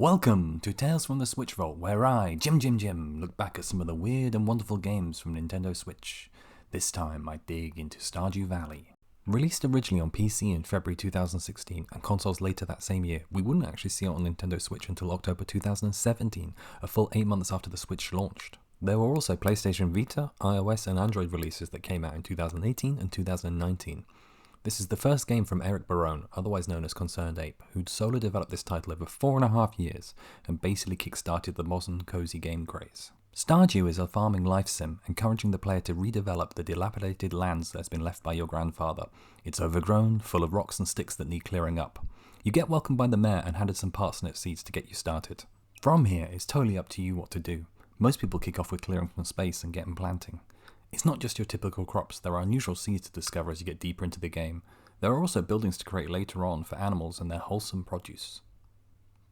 Welcome to Tales from the Switch Vault, where I, jimjimjim, look back at some of the weird and wonderful games from Nintendo Switch. This time I dig into Stardew Valley. Released originally on PC in February 2016 and consoles later that same year, we wouldn't actually see it on Nintendo Switch until October 2017, a full 8 months after the Switch launched. There were also PlayStation Vita, iOS and Android releases that came out in 2018 and 2019. This is the first game from Eric Barone, otherwise known as Concerned Ape, who'd solo developed this title over 4.5 years and basically kickstarted the modern cozy game craze. Stardew is a farming life sim, encouraging the player to redevelop the dilapidated lands that's been left by your grandfather. It's overgrown, full of rocks and sticks that need clearing up. You get welcomed by the mayor and handed some parsnip seeds to get you started. From here, it's totally up to you what to do. Most people kick off with clearing some space and getting planting. It's not just your typical crops, there are unusual seeds to discover as you get deeper into the game. There are also buildings to create later on for animals and their wholesome produce.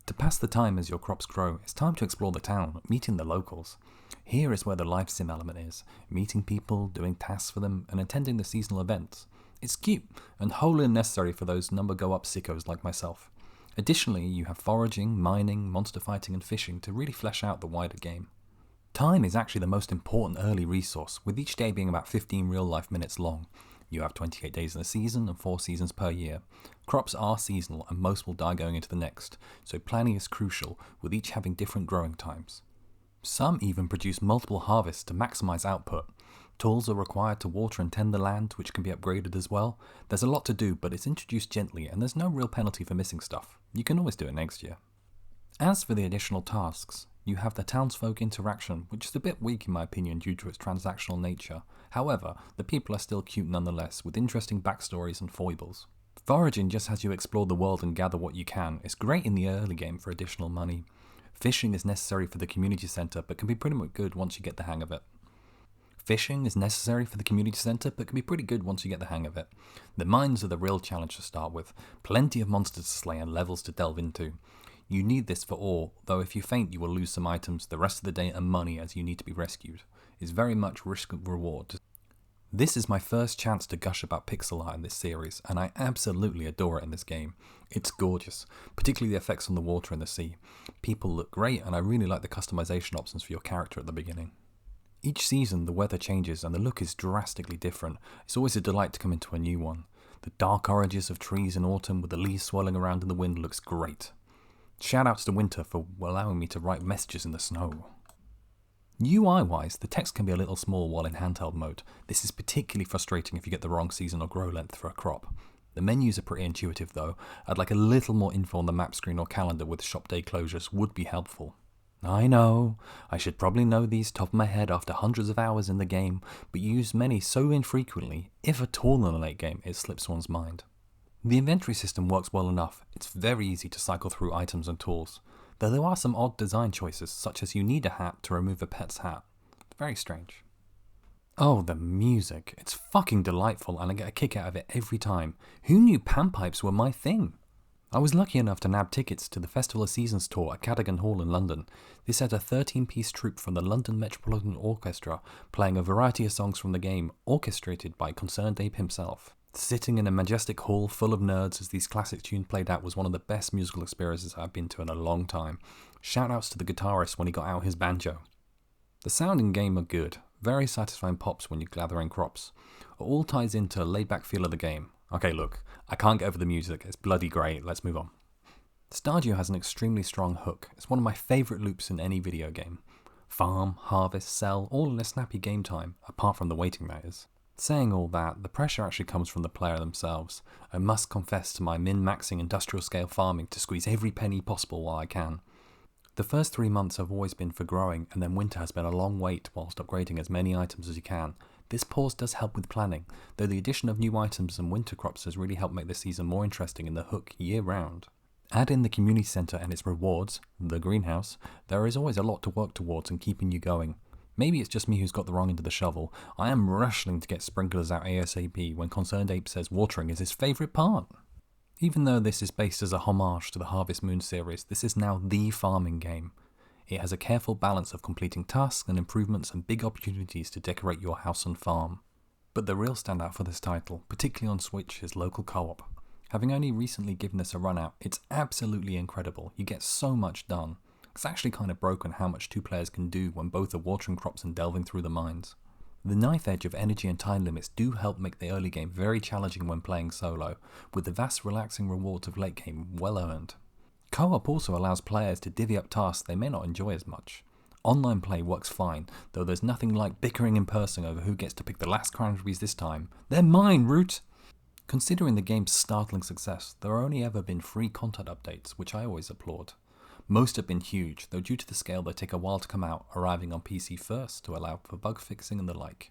To pass the time as your crops grow, it's time to explore the town, meeting the locals. Here is where the life sim element is, meeting people, doing tasks for them, and attending the seasonal events. It's cute, and wholly unnecessary for those number go up sickos like myself. Additionally, you have foraging, mining, monster fighting and fishing to really flesh out the wider game. Time is actually the most important early resource, with each day being about 15 real-life minutes long. You have 28 days in a season and 4 seasons per year. Crops are seasonal and most will die going into the next, so planning is crucial, with each having different growing times. Some even produce multiple harvests to maximise output. Tools are required to water and tend the land, which can be upgraded as well. There's a lot to do, but it's introduced gently and there's no real penalty for missing stuff. You can always do it next year. As for the additional tasks, you have the townsfolk interaction, which is a bit weak in my opinion due to its transactional nature. However, the people are still cute nonetheless, with interesting backstories and foibles. Foraging just has you explore the world and gather what you can. It's great in the early game for additional money. Fishing is necessary for the community centre, but can be pretty much good once you get the hang of it. Fishing is necessary for the community centre, but can be pretty good once you get the hang of it. The mines are the real challenge to start with. Plenty of monsters to slay and levels to delve into. You need this for ore, though if you faint you will lose some items, the rest of the day and money as you need to be rescued. It's very much risk and reward. This is my first chance to gush about pixel art in this series, and I absolutely adore it in this game. It's gorgeous, particularly the effects on the water and the sea. People look great, and I really like the customization options for your character at the beginning. Each season the weather changes and the look is drastically different. It's always a delight to come into a new one. The dark oranges of trees in autumn with the leaves swirling around in the wind looks great. Shoutouts to Winter for allowing me to write messages in the snow. UI-wise, the text can be a little small while in handheld mode. This is particularly frustrating if you get the wrong season or grow length for a crop. The menus are pretty intuitive though. I'd like a little more info on the map screen or calendar with shop day closures would be helpful. I know, I should probably know these top of my head after hundreds of hours in the game, but you use many so infrequently, if at all in the late game, it slips one's mind. The inventory system works well enough. It's very easy to cycle through items and tools, though there are some odd design choices, such as you need a hat to remove a pet's hat. Very strange. Oh, the music. It's fucking delightful and I get a kick out of it every time. Who knew panpipes were my thing? I was lucky enough to nab tickets to the Festival of Seasons tour at Cadogan Hall in London. This had a 13-piece troupe from the London Metropolitan Orchestra playing a variety of songs from the game, orchestrated by Concerned Ape himself. Sitting in a majestic hall full of nerds as these classic tunes played out was one of the best musical experiences I've been to in a long time. Shoutouts to the guitarist when he got out his banjo. The sound in game are good, very satisfying pops when you're gathering crops. It all ties into a laid-back feel of the game. Okay look, I can't get over the music, it's bloody great, let's move on. Stardew has an extremely strong hook. It's one of my favourite loops in any video game. Farm, harvest, sell, all in a snappy game time, apart from the waiting that is. Saying all that, the pressure actually comes from the player themselves. I must confess to my min-maxing industrial scale farming to squeeze every penny possible while I can. The first 3 months have always been for growing, and then winter has been a long wait whilst upgrading as many items as you can. This pause does help with planning, though the addition of new items and winter crops has really helped make this season more interesting in the hook year round. Add in the community centre and its rewards, the greenhouse, there is always a lot to work towards and keeping you going. Maybe it's just me who's got the wrong end of the shovel. I am rushing to get sprinklers out ASAP when Concerned Ape says watering is his favourite part. Even though this is based as a homage to the Harvest Moon series, this is now the farming game. It has a careful balance of completing tasks and improvements and big opportunities to decorate your house and farm. But the real standout for this title, particularly on Switch, is local co-op. Having only recently given this a run out, it's absolutely incredible. You get so much done. It's actually kind of broken how much two players can do when both are watering crops and delving through the mines. The knife edge of energy and time limits do help make the early game very challenging when playing solo, with the vast relaxing rewards of late game well earned. Co-op also allows players to divvy up tasks they may not enjoy as much. Online play works fine, though there's nothing like bickering in person over who gets to pick the last crown rubies this time. They're mine, Root! Considering the game's startling success, there have only ever been free content updates, which I always applaud. Most have been huge, though due to the scale they take a while to come out, arriving on PC first to allow for bug fixing and the like.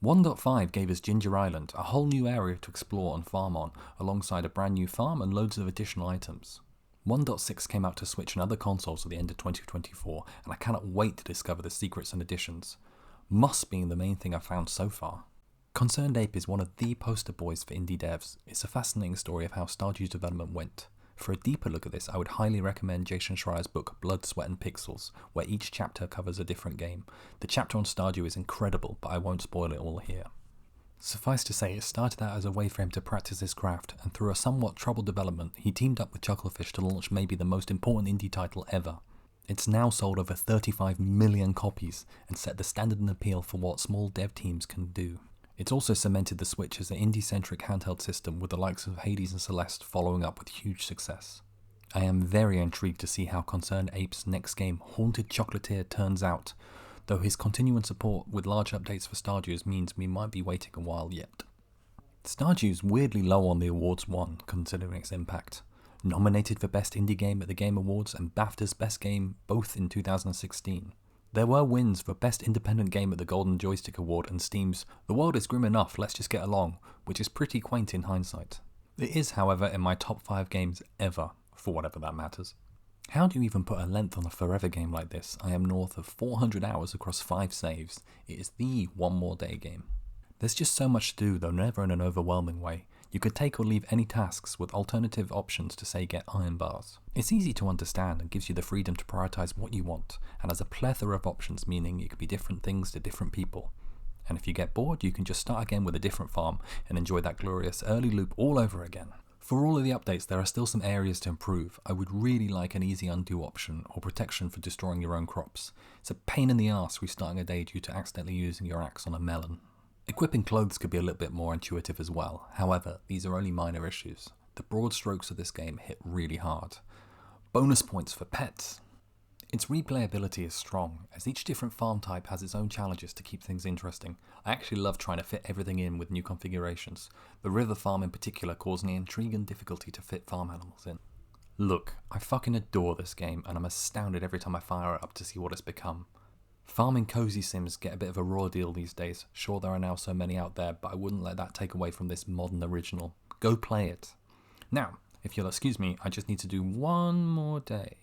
1.5 gave us Ginger Island, a whole new area to explore and farm on, alongside a brand new farm and loads of additional items. 1.6 came out to Switch and other consoles at the end of 2024, and I cannot wait to discover the secrets and additions. Must being the main thing I've found so far. Concerned Ape is one of the poster boys for indie devs. It's a fascinating story of how Stardew's development went. For a deeper look at this, I would highly recommend Jason Schreier's book Blood, Sweat and Pixels, where each chapter covers a different game. The chapter on Stardew is incredible, but I won't spoil it all here. Suffice to say, it started out as a way for him to practice his craft, and through a somewhat troubled development, he teamed up with Chucklefish to launch maybe the most important indie title ever. It's now sold over 35 million copies, and set the standard and appeal for what small dev teams can do. It's also cemented the Switch as an indie-centric handheld system, with the likes of Hades and Celeste following up with huge success. I am very intrigued to see how Concerned Ape's next game, Haunted Chocolatier, turns out, though his continuing support with large updates for Stardew means we might be waiting a while yet. Stardew's weirdly low on the awards won, considering its impact. Nominated for Best Indie Game at the Game Awards and BAFTA's Best Game both in 2016. There were wins for Best Independent Game at the Golden Joystick Award and Steam's The World is Grim Enough, Let's Just Get Along, which is pretty quaint in hindsight. It is, however, in my top 5 games ever, for whatever that matters. How do you even put a length on a forever game like this? I am north of 400 hours across 5 saves. It is the one more day game. There's just so much to do, though never in an overwhelming way. You could take or leave any tasks with alternative options to say get iron bars. It's easy to understand and gives you the freedom to prioritise what you want, and has a plethora of options, meaning it could be different things to different people. And if you get bored, you can just start again with a different farm and enjoy that glorious early loop all over again. For all of the updates, there are still some areas to improve. I would really like an easy undo option or protection for destroying your own crops. It's a pain in the arse restarting a day due to accidentally using your axe on a melon. Equipping clothes could be a little bit more intuitive as well. However, these are only minor issues. The broad strokes of this game hit really hard. Bonus points for pets. Its replayability is strong, as each different farm type has its own challenges to keep things interesting. I actually love trying to fit everything in with new configurations. The river farm in particular caused me intrigue and difficulty to fit farm animals in. Look, I fucking adore this game, and I'm astounded every time I fire it up to see what it's become. Farming cozy sims get a bit of a raw deal these days. Sure, there are now so many out there, but I wouldn't let that take away from this modern original. Go play it. Now, if you'll excuse me, I just need to do one more day.